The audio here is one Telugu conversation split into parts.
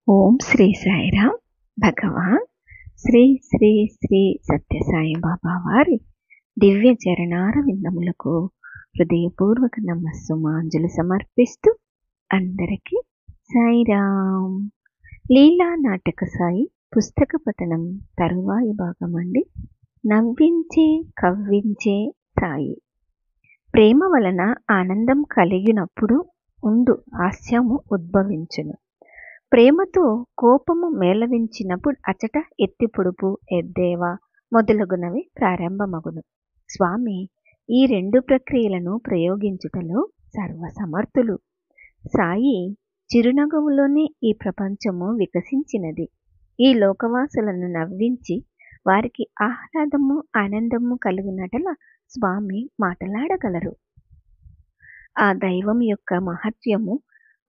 ఓం శ్రీ సాయిరామ్. భగవాన్ శ్రీ శ్రీ శ్రీ సత్యసాయి బాబా వారి దివ్య చరణార విందములకు హృదయపూర్వక నమస్సుమాంజలు సమర్పిస్తూ అందరికీ సాయిరామ్. లీలా నాటక సాయి పుస్తక పఠనం తరువాయి భాగమండి. నవ్వించే కవ్వించే సాయి. ప్రేమ వలన ఆనందం కలిగినప్పుడు ఉండు హాస్యము ఉద్భవించును. ప్రేమతో కోపము మేళవించినప్పుడు అచట ఎత్తి పొడుపు ఎద్దేవా మొదలగునవి ప్రారంభమగును. స్వామి ఈ రెండు ప్రక్రియలను ప్రయోగించుటలో సర్వసమర్థులు. సాయి చిరునగవులోనే ఈ ప్రపంచము వికసించినది. ఈ లోకవాసులను నవ్వించి వారికి ఆహ్లాదము ఆనందము కలుగునటల స్వామి మాటలాడగలరు. ఆ దైవం యొక్క మహత్యము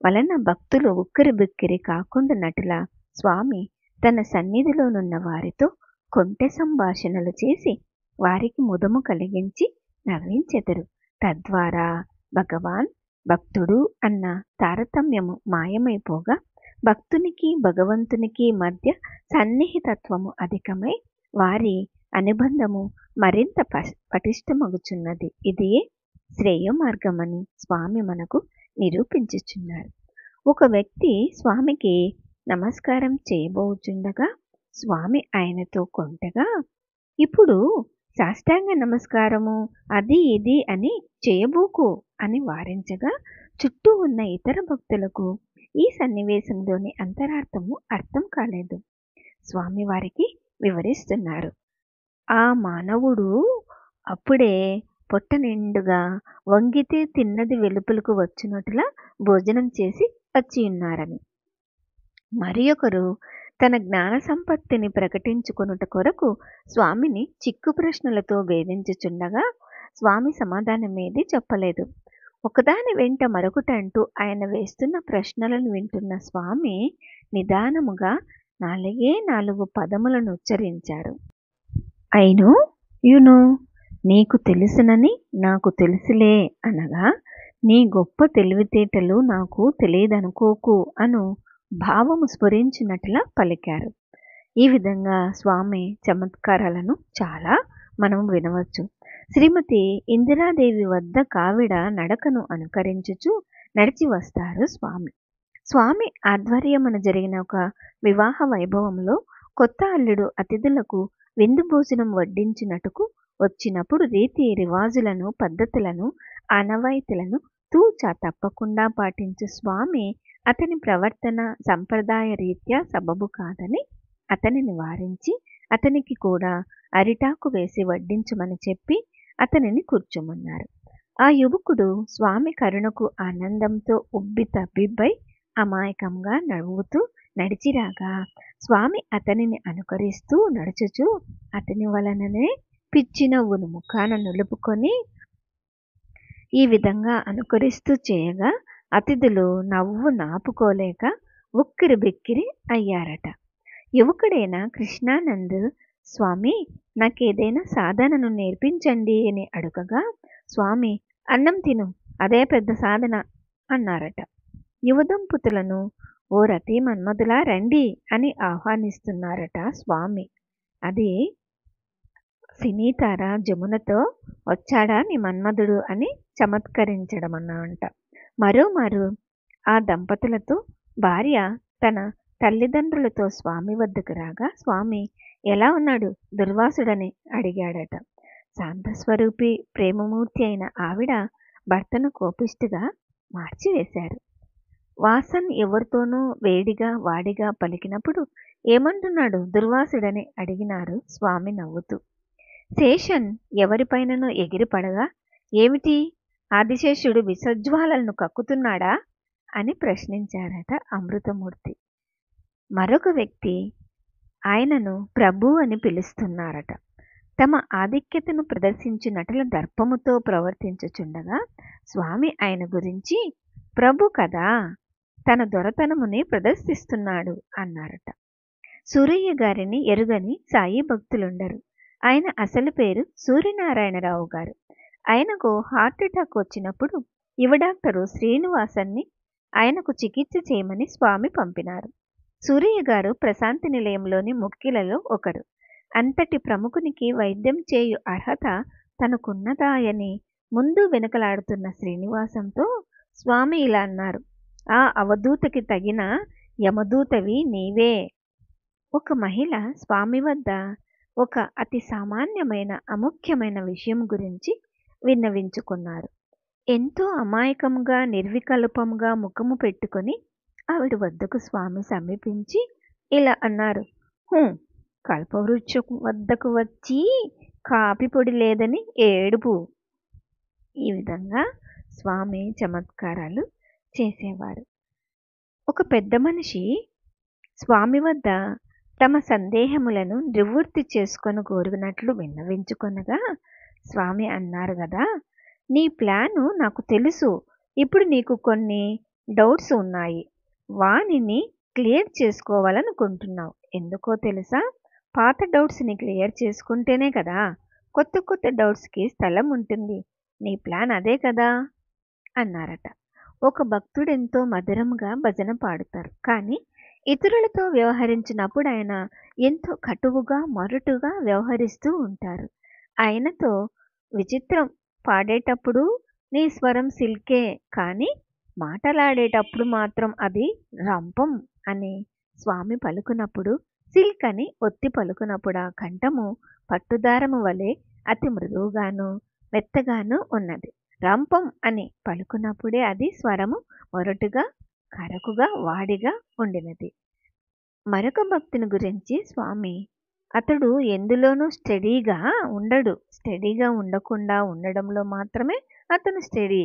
వలన భక్తులు ఉక్కిరిబిక్కిరి కాకుండానట్ల స్వామి తన సన్నిధిలోనున్న వారితో కొంటె సంభాషణలు చేసి వారికి ముదము కలిగించి నవ్వించెదరు. తద్వారా భగవాన్ భక్తుడు అన్న తారతమ్యము మాయమైపోగా భక్తునికి భగవంతునికి మధ్య సన్నిహితత్వము అధికమై వారి అనుబంధము మరింత పటిష్టమగుచున్నది. ఇదియే శ్రేయ మార్గమని స్వామి మనకు నిరూపించుచున్నారు. ఒక వ్యక్తి స్వామికి నమస్కారం చేయబోచుండగా స్వామి ఆయనతో కొంటగా, ఇప్పుడు సాష్టాంగ నమస్కారము అది ఇది అని చేయబోకు అని వారించగా చుట్టూ ఉన్న ఇతర భక్తులకు ఈ సన్నివేశంలోని అంతరార్థము అర్థం కాలేదు. స్వామి వారికి వివరిస్తున్నారు. ఆ మానవుడు అప్పుడే పొట్ట నిండుగా వంగితే తిన్నది వెలుపలకు వచ్చినట్లా భోజనం చేసి వచ్చి ఉన్నారని. మరి ఒకరు తన జ్ఞాన సంపత్తిని ప్రకటించుకొనుట కొరకు స్వామిని చిక్కు ప్రశ్నలతో వేధించుచుండగా స్వామి సమాధానమేది చెప్పలేదు. ఒకదాని వెంట మరొకటంటూ ఆయన వేస్తున్న ప్రశ్నలను వింటున్న స్వామి నిదానముగా 4 పదములను ఉచ్చరించారు. అయిను యును నీకు తెలుసునని నాకు తెలుసులే అనగా నీ గొప్ప తెలివితేటలు నాకు తెలియదనుకోకు అను భావము స్ఫురించినట్లా పలికారు. ఈ విధంగా స్వామి చమత్కారాలను చాలా మనం వినవచ్చు. శ్రీమతి ఇందిరాదేవి వద్ద కావిడ నడకను అనుకరించుచు నడిచి వస్తారు స్వామి. స్వామి ఆధ్వర్యమున జరిగిన ఒక వివాహ వైభవంలో కొత్త అల్లుడు అతిథులకు విందు భోజనం వడ్డించినట్టుకు వచ్చినప్పుడు రీతి రివాజులను పద్ధతులను ఆనవాయితీలను తూచా తప్పకుండా పాటించు స్వామి అతని ప్రవర్తన సంప్రదాయ రీత్యా సబబు కాదని అతనిని వారించి అతనికి కూడా అరిటాకు వేసి వడ్డించమని చెప్పి అతనిని కూర్చోమన్నారు. ఆ యువకుడు స్వామి కరుణకు ఆనందంతో ఉబ్బి తబ్బిబ్బై అమాయకంగా నవ్వుతూ నడిచిరాగా స్వామి అతనిని అనుకరిస్తూ నడుచుచూ అతని వలననే పిచ్చి నవ్వును ముఖాన నిలుపుకొని ఈ విధంగా అనుకరిస్తూ చేయగా అతిథులు నవ్వు నాపుకోలేక ఉక్కిరి బిక్కిరి అయ్యారట. యువకుడైన కృష్ణానంద్ స్వామి నాకేదైనా సాధనను నేర్పించండి అని అడుగగా స్వామి అన్నం తిను అదే పెద్ద సాధన అన్నారట. యువదంపతులను ఓ రతి మన్మధులా రండి అని ఆహ్వానిస్తున్నారట స్వామి. అది సినీతార జమునతో వచ్చాడా నీ మన్మధుడు అని చమత్కరించడం అన్నమాట. మరోమారు ఆ దంపతులతో భార్య తన తల్లిదండ్రులతో స్వామి వద్దకు రాగా స్వామి ఎలా ఉన్నాడు దుర్వాసుడని అడిగాడట. శాంతస్వరూపి ప్రేమమూర్తి అయిన ఆవిడ భర్తను కోపిష్టిగా మార్చివేశారు. వాసన్ ఎవరితోనూ వేడిగా వాడిగా పలికినప్పుడు ఏమంటున్నాడు దుర్వాసుడని అడిగినారు స్వామి నవ్వుతూ. శేషన్ ఎవరిపైననో ఎగిరిపడగా ఏమిటి ఆదిశేషుడు విషజ్వాలను కక్కుతున్నాడా అని ప్రశ్నించారట అమృతమూర్తి. మరొక వ్యక్తి ఆయనను ప్రభు అని పిలుస్తున్నారట. తమ ఆధిక్యతను ప్రదర్శించినట్ల దర్పముతో ప్రవర్తించుచుండగా స్వామి ఆయన గురించి ప్రభు కదా తన దొరతనముని ప్రదర్శిస్తున్నాడు అన్నారట. సూరయ్య గారిని ఎరుగని సాయి భక్తులుండరు. ఆయన అసలు పేరు సూర్యనారాయణరావు గారు. ఆయనకు హార్ట్ అటాక్ వచ్చినప్పుడు యువ డాక్టరు శ్రీనివాసన్ని ఆయనకు చికిత్స చేయమని స్వామి పంపినారు. సూరయ్య గారు ప్రశాంతి నిలయంలోని ముఖ్యులలో ఒకరు. అంతటి ప్రముఖునికి వైద్యం చేయు అర్హత తనకున్నదాయని ముందు వెనుకలాడుతున్న శ్రీనివాసంతో స్వామి ఇలా అన్నారు. ఆ అవధూతకి తగిన యమదూతవి నీవే. ఒక మహిళ స్వామి వద్ద ఒక అతి సామాన్యమైన అముఖ్యమైన విషయం గురించి విన్నవించుకున్నారు. ఎంతో అమాయకంగా నిర్వికల్పంగా ముఖము పెట్టుకొని ఆవిడ వద్దకు స్వామి సమీపించి ఇలా అన్నారు. కల్పవృక్షం వద్దకు వచ్చి కాపి పొడి లేదని ఏడుపు. ఈ విధంగా స్వామి చమత్కారాలు చేసేవారు. ఒక పెద్ద మనిషి స్వామి వద్ద తమ సందేహములను నివృత్తి చేసుకొని కోరుకున్నట్లు విన్నవించుకొనగా స్వామి అన్నారు కదా, నీ ప్లాను నాకు తెలుసు. ఇప్పుడు నీకు కొన్ని డౌట్స్ ఉన్నాయి. వానిని క్లియర్ చేసుకోవాలనుకుంటున్నావు. ఎందుకో తెలుసా? పాత డౌట్స్ని క్లియర్ చేసుకుంటేనే కదా కొత్త కొత్త డౌట్స్కి స్థలం ఉంటుంది. నీ ప్లాన్ అదే కదా అన్నారట. ఒక భక్తుడెంతో మధురంగా భజన పాడుతారు. కానీ ఇతరులతో వ్యవహరించినప్పుడు ఆయన ఎంతో కటువుగా మొరటుగా వ్యవహరిస్తూ ఉంటారు. ఆయనతో విచిత్రం, పాడేటప్పుడు నీ స్వరం సిల్కే, కానీ మాటలాడేటప్పుడు మాత్రం అది రంపం అని స్వామి పలుకునప్పుడు, సిల్క్ అని ఒత్తి పలుకునప్పుడు ఆ కంఠము పట్టుదారము వలె అతి మృదువుగాను మెత్తగాను ఉన్నది. రంపం అని పలుకునప్పుడే అది స్వరము మొరటుగా కరకుగా వాడిగా ఉండినది. మరొక భక్తుని గురించి స్వామి, అతడు ఎందులోనూ స్టడీగా ఉండడు. స్టడీగా ఉండకుండా ఉండడంలో మాత్రమే అతను స్టడీ.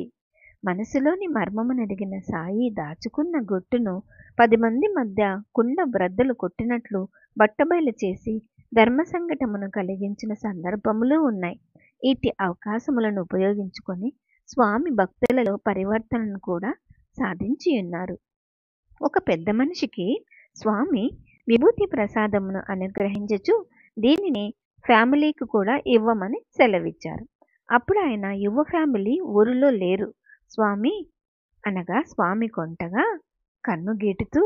మనసులోని మర్మమునడిగిన సాయి దాచుకున్న గుట్టును 10 మంది మధ్య కుండ బ్రద్దలు కొట్టినట్లు బట్టబయలు చేసి ధర్మ సంకటమును కలిగించిన సందర్భములు ఉన్నాయి. ఇట్టి అవకాశములను ఉపయోగించుకొని స్వామి భక్తులలో పరివర్తనను కూడా సాధించి ఉన్నారు. ఒక పెద్ద మనిషికి స్వామి విభూతి ప్రసాదమును అనుగ్రహించచ్చు దీనిని ఫ్యామిలీకి కూడా ఇవ్వమని సెలవిచ్చారు. అప్పుడు ఆయన యువ ఫ్యామిలీ ఊరిలో లేరు స్వామి అనగా స్వామి కొంటగా కన్ను గీటుతూ,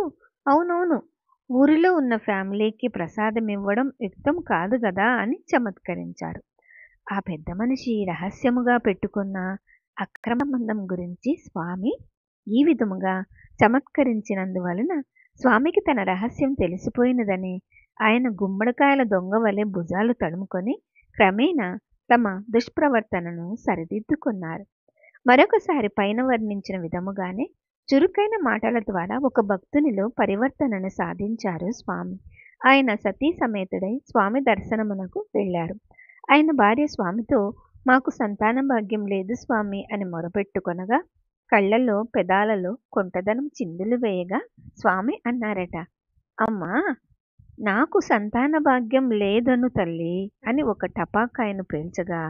అవునవును, ఊరిలో ఉన్న ఫ్యామిలీకి ప్రసాదం ఇవ్వడం యుక్తం కాదు కదా అని చమత్కరించారు. ఆ పెద్ద మనిషి రహస్యముగా పెట్టుకున్న అక్రమ సంబంధం గురించి స్వామి ఈ విధముగా చమత్కరించినందువలన స్వామికి తన రహస్యం తెలిసిపోయినదని ఆయన గుమ్మడికాయల దొంగ వలె భుజాలు తడుముకొని క్రమేణా తమ దుష్ప్రవర్తనను సరిదిద్దుకున్నారు. మరొకసారి పైన వర్ణించిన విధముగానే చురుకైన మాటల ద్వారా ఒక భక్తునిలో పరివర్తనను సాధించారు స్వామి. ఆయన సతీ సమేతుడై స్వామి దర్శనమునకు వెళ్ళారు. ఆయన భార్య స్వామితో, మాకు సంతాన భాగ్యం లేదు స్వామి అని మొరపెట్టుకొనగా కళ్ళల్లో పెదాలలో కొంటదనం చిందులు వేయగా స్వామి అన్నారట, అమ్మా, నాకు సంతాన భాగ్యం లేదను తల్లి అని ఒక టపాకాయను పేల్చగా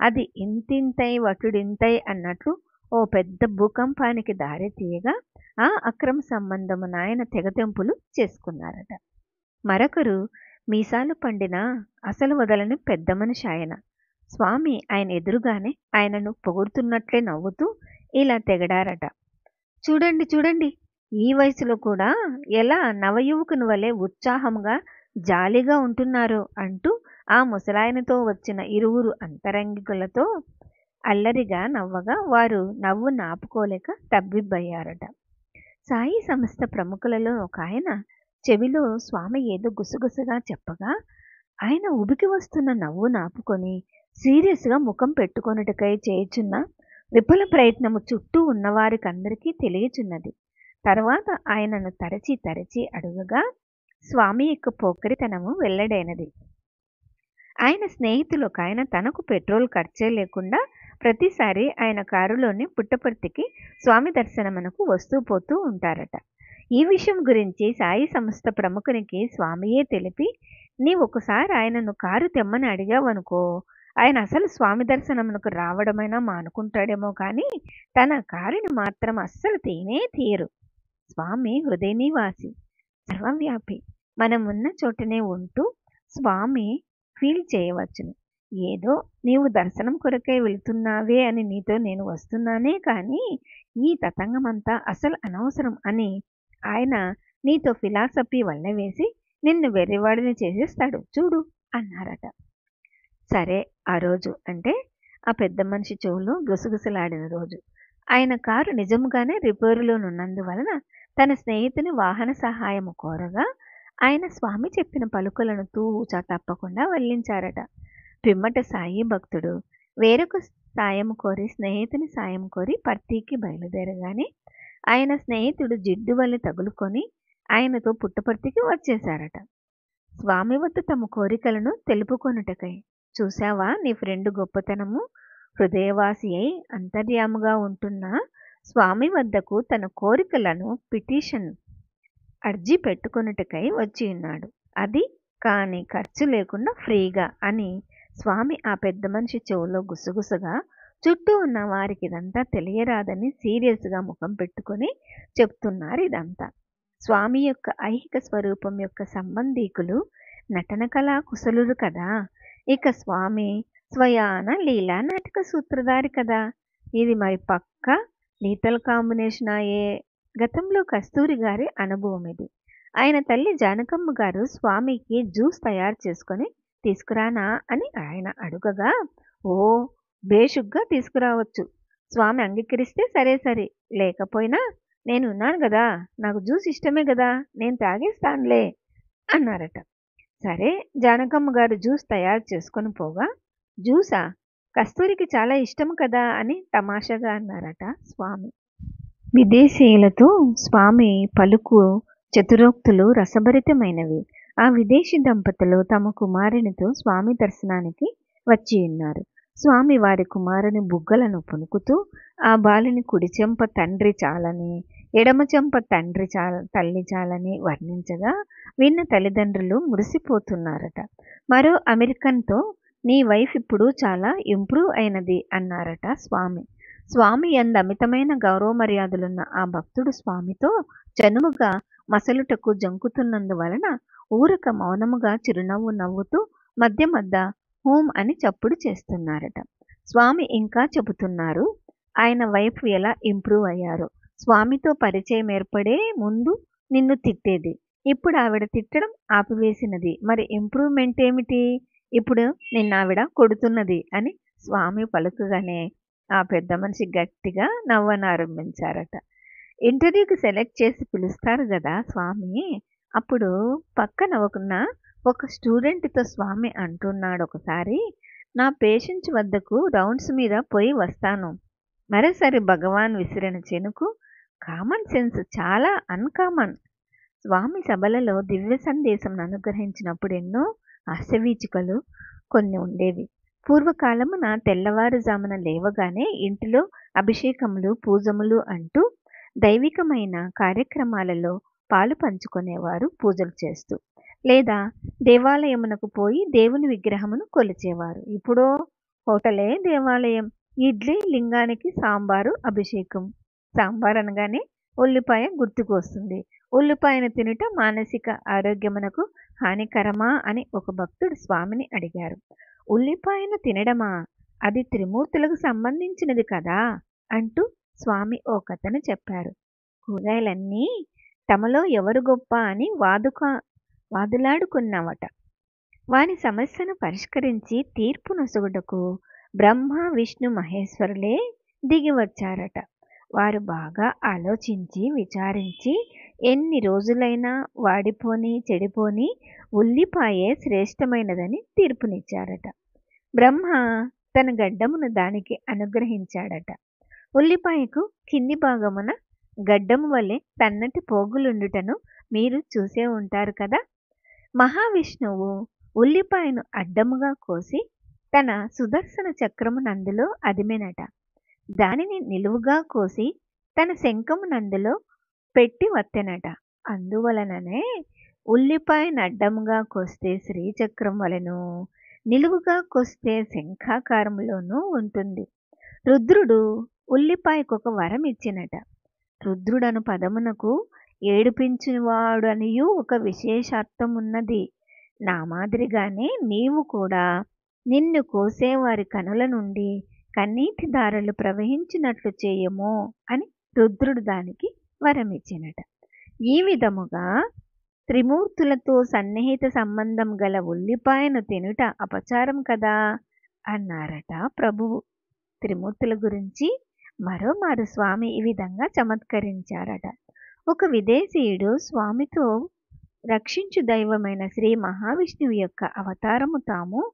అది ఇంతింతై వటుడింతై అన్నట్లు ఓ పెద్ద భూకంపానికి దారి తీయగా ఆ అక్రమ సంబంధము నాయన తెగతెంపులు చేసుకున్నారట. మరొకరు మీసాలు పండిన అసలు వదలని పెద్ద మనిషి ఆయన. స్వామి ఆయన ఎదురుగానే ఆయనను పొగుడుతున్నట్లే నవ్వుతూ ఇలా తెగడారట, చూడండి చూడండి, ఈ వయసులో కూడా ఎలా నవయువకుని వలె ఉత్సాహంగా జాలిగా ఉంటున్నారు అంటూ ఆ ముసలాయనతో వచ్చిన ఇరువురు అంతరంగికులతో అల్లరిగా నవ్వగా వారు నవ్వు నాపుకోలేక తబ్బిబ్బయ్యారట. సాయి సంస్థ ప్రముఖులలో ఒక ఆయన చెవిలో స్వామి ఏదో గుసగుసగా చెప్పగా ఆయన ఉబికి వస్తున్న నవ్వు నాపుకొని సీరియస్గా ముఖం పెట్టుకొనుటకై చేయుచున్న విఫల ప్రయత్నము చుట్టూ ఉన్నవారికందరికీ తెలియచున్నది. తర్వాత ఆయనను తరచి తరచి అడుగగా స్వామి యొక్క పోకరితనము వెల్లడైనది. ఆయన స్నేహితులు ఒక ఆయన తనకు పెట్రోల్ ఖర్చే లేకుండా ప్రతిసారి ఆయన కారులోని పుట్టపర్తికి స్వామి దర్శనమునకు వస్తూ పోతూ ఉంటారట. ఈ విషయం గురించి సాయి సంస్థ ప్రముఖునికి స్వామియే తెలిపి, నీ ఒకసారి ఆయనను కారు తెమ్మని అడిగావనుకో, ఆయన అసలు స్వామి దర్శనమునకు రావడమైనా మానుకుంటాడేమో కానీ తన కారుని మాత్రం అస్సలు తీయరు. స్వామి హృదయనివాసి, సర్వవ్యాపి. మనం ఉన్న చోటనే ఉంటూ స్వామి ఫీల్ చేయవచ్చును. ఏదో నీవు దర్శనం కొరకై వెళుతున్నావే అని నీతో నేను వస్తున్నానే కానీ ఈ తతంగమంతా అసలు అనవసరం అని ఆయన నీతో ఫిలాసఫీ వల్ల వేసి నిన్ను వెర్రివాడిని చేసేస్తాడు చూడు అన్నారట. సరే, ఆ రోజు అంటే ఆ పెద్ద మనిషి చెవులో గుసగుసలాడిన రోజు. ఆయన కారు నిజముగానే రిపేరులోనున్నందువలన తన స్నేహితుని వాహన సహాయము కోరగా ఆయన స్వామి చెప్పిన పలుకులను తూచా తప్పకుండా వల్లించారట. పిమ్మట సాయి భక్తుడు వేరొక స్నేహితుని సాయం కోరి పర్తికి బయలుదేరగానే ఆయన స్నేహితుడు జిడ్డు వల్ల తగులుకొని ఆయనతో పుట్టపర్తికి వచ్చేశారట. స్వామి వద్ద తమ కోరికలను తెలుపుకొనుటకై. చూశావా నీ ఫ్రెండ్ గొప్పతనము? హృదయవాసి అయి అంతర్యాముగా ఉంటున్న స్వామి వద్దకు తన కోరికలను పిటిషన్ అర్జీ పెట్టుకొనుటకై వచ్చి ఉన్నాడు. అది కానీ ఖర్చు లేకుండా ఫ్రీగా అని స్వామి ఆ పెద్ద మనిషి చెవులో గుసగుసగా చుట్టూ ఉన్న వారికి ఇదంతా తెలియరాదని సీరియస్గా ముఖం పెట్టుకొని చెప్తున్నారు. ఇదంతా స్వామి యొక్క ఐహిక స్వరూపం యొక్క సంబంధీకులు నటన కళా కుశలురు కదా. ఇక స్వామి స్వయాన లీలా నాటక సూత్రధారి కదా. ఇది మరి పక్కా లీతల్ కాంబినేషన్ అయ్యే. గతంలో కస్తూరి గారి అనుభవం ఇది. ఆయన తల్లి జానకమ్మ గారు స్వామికి జ్యూస్ తయారు చేసుకొని తీసుకురానా అని ఆయన అడుగగా, ఓ బేషుగ్గా తీసుకురావచ్చు, స్వామి అంగీకరిస్తే సరే సరే, లేకపోయినా నేను ఉన్నాను కదా, నాకు జ్యూస్ ఇష్టమే కదా, నేను తాగేస్తానులే అన్నారట. సరే, జానకమ్మ గారు జ్యూస్ తయారు చేసుకొని పోగా, జ్యూసా, కస్తూరికి చాలా ఇష్టం కదా అని తమాషాగా అన్నారట స్వామి. విదేశీయులతో స్వామి పలుకు చతురోక్తులు రసభరితమైనవి. ఆ విదేశీ దంపతులు తమ కుమారునితో స్వామి దర్శనానికి వచ్చి ఉన్నారు. స్వామి వారి కుమారుని బుగ్గలను పునుకుతూ ఆ బాలుని కుడి చెంప తండ్రి చాలని, ఎడమ చెంప తల్లి చాలని వర్ణించగా విన్న తల్లిదండ్రులు మురిసిపోతున్నారట. మరో అమెరికన్తో నీ వైఫ్ ఇప్పుడు చాలా ఇంప్రూవ్ అయినది అన్నారట స్వామి. స్వామి యందు అమితమైన గౌరవ మర్యాదలున్న ఆ భక్తుడు స్వామితో చనువుగా మసలుటకు జంకుతున్నందువలన ఊరక మౌనముగా చిరునవ్వు నవ్వుతూ మధ్య మధ్య హోమ్ అని చప్పుడు చేస్తున్నారట. స్వామి ఇంకా చెబుతున్నారు, ఆయన వైఫ్ ఎలా ఇంప్రూవ్ అయ్యారో. స్వామితో పరిచయం ఏర్పడే ముందు నిన్ను తిట్టేది, ఇప్పుడు ఆవిడ తిట్టడం ఆపివేసినది. మరి ఇంప్రూవ్మెంట్ ఏమిటి? ఇప్పుడు నిన్నావిడ కొడుతున్నది అని స్వామి పలుకగానే ఆ పెద్ద మనిషి గట్టిగా నవ్వనారంభించారట. ఇంటర్వ్యూకి సెలెక్ట్ చేసి పిలుస్తారు కదా స్వామి. అప్పుడు పక్కన ఒక స్టూడెంట్తో స్వామి అంటున్నాడు, ఒకసారి నా పేషెంట్స్ వద్దకు రౌండ్స్ మీద పోయి వస్తాను. మరోసారి భగవాన్ విసిరిన చెనుకు కామన్ సెన్స్ చాలా అన్కామన్. స్వామి సభలలో దివ్య సందేశం అనుగ్రహించినప్పుడు ఎన్నో హాస్యవీచికలు కొన్ని ఉండేవి. పూర్వకాలమున తెల్లవారుజామున లేవగానే ఇంటిలో అభిషేకములు, పూజములు అంటూ దైవికమైన కార్యక్రమాలలో పాలు పంచుకునేవారు పూజలు చేస్తూ. లేదా దేవాలయమునకు పోయి దేవుని విగ్రహమును కొలిచేవారు. ఇప్పుడో హోటలే దేవాలయం. ఇడ్లీ లింగానికి, సాంబారు అభిషేకం. సాంబార్ అనగానే ఉల్లిపాయ గుర్తుకు వస్తుంది. ఉల్లిపాయను తినుట మానసిక ఆరోగ్యమునకు హానికరమా అని ఒక భక్తుడు స్వామిని అడిగారు. ఉల్లిపాయను తినడమా? అది త్రిమూర్తులకు సంబంధించినది కదా అంటూ స్వామి ఓ కథను చెప్పారు. కూరగాయలన్నీ తమలో ఎవరు గొప్ప అని వాదులాడుకున్నావట. వాని సమస్యను పరిష్కరించి తీర్పు నొసగుటకు బ్రహ్మ, విష్ణు, మహేశ్వరులే దిగి వచ్చారట. వారు బాగా ఆలోచించి విచారించి ఎన్ని రోజులైనా వాడిపోని చెడిపోని ఉల్లిపాయే శ్రేష్టమైనదని తీర్పునిచ్చారట. బ్రహ్మ తన గడ్డమును దానికి అనుగ్రహించాడట. ఉల్లిపాయకు కింది భాగమున గడ్డము వలె సన్నటి పోగులుండుటను మీరు చూసే ఉంటారు కదా. మహావిష్ణువు ఉల్లిపాయను అడ్డముగా కోసి తన సుదర్శన చక్రమునందులో అదిమెనట. దానిని నిలువుగా కోసి తన శంఖమునందులో పెట్టి వత్తెనట. అందువలననే ఉల్లిపాయను అడ్డముగా కోస్తే శ్రీచక్రం వలెను, నిలువుగా కోస్తే శంఖాకారంలోనూ ఉంటుంది. రుద్రుడు ఉల్లిపాయకొక వరం ఇచ్చినట. రుద్రుడను పదమునకు ఏడిపించువాడు అనియూ ఒక విశేషార్థమున్నది. నా మాదిరిగానే నీవు కూడా నిన్ను కోసేవారి కనుల నుండి కన్నీటి దారలు ప్రవహించినట్లు చేయమో అని రుద్రుడు దానికి వరమిచ్చినట. ఈ విధముగా త్రిమూర్తులతో సన్నిహిత సంబంధం గల ఉల్లిపాయను తినుట అపచారం కదా అన్నారట ప్రభువు. త్రిమూర్తుల గురించి మరోమారు స్వామి ఈ విధంగా చమత్కరించారట. ఒక విదేశీయుడు స్వామితో రక్షించు దైవమైన శ్రీ మహావిష్ణువు యొక్క అవతారము తాము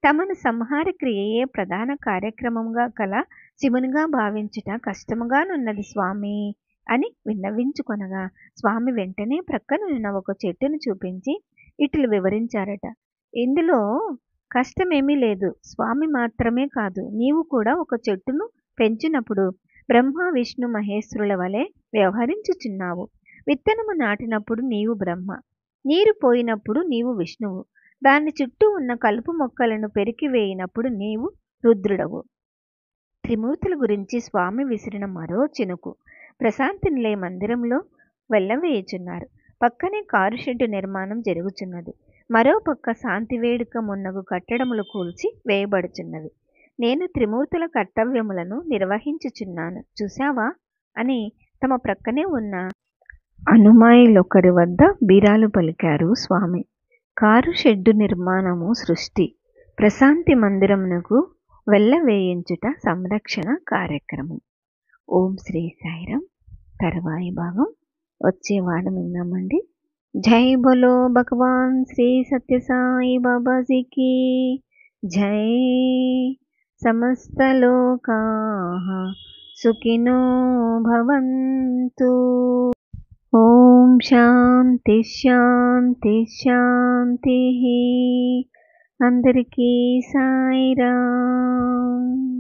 తమను సంహార క్రియయే ప్రధాన కార్యక్రమంగా కల శివునిగా భావించుట కష్టముగానున్నది స్వామి అని విన్నవించుకొనగా స్వామి వెంటనే ప్రక్కనున్న ఒక చెట్టును చూపించి ఇట్లు వివరించారట. ఇందులో కష్టమేమీ లేదు. స్వామి మాత్రమే కాదు, నీవు కూడా ఒక చెట్టును పెంచినప్పుడు బ్రహ్మ విష్ణు మహేశ్వరుల వలె వ్యవహరించుచున్నావు. విత్తనము నాటినప్పుడు నీవు బ్రహ్మ, నీరు పోయినప్పుడు నీవు విష్ణువు, దాని చుట్టూ ఉన్న కలుపు మొక్కలను పెరికివేయినప్పుడు నీవు రుద్రుడవు. త్రిమూర్తుల గురించి స్వామి విసిరిన మరో చినుకు ప్రశాంతి నిలయ మందిరంలో వెళ్ళవేయుచున్నారు. పక్కనే కారు షెడ్డు నిర్మాణం జరుగుచున్నది. మరో పక్క శాంతి వేడుక మున్నగు కట్టడములు కూల్చి వేయబడుచున్నవి. నేను త్రిమూర్తుల కర్తవ్యములను నిర్వహించుచున్నాను, చూశావా అని తమ ప్రక్కనే ఉన్న అనుమాయిలొకరి వద్ద బీరాలు పలికారు స్వామి. కారు షెడ్డు నిర్మాణము సృష్టి, ప్రశాంతి మందిరమునకు వెళ్ళవేయించుట సంరక్షణ కార్యక్రమం. ఓం శ్రీ సాయిరాం. తర్వాయి భాగం వచ్చే వారం విన్నామండి. జై బోలో భగవాన్ శ్రీ సత్య సాయి బాబాజీకి జై. సమస్త లోకాః సుఖినో భవంతు. ఓం శాంతి శాంతి శాంతి. అందరికీ సాయిరాం.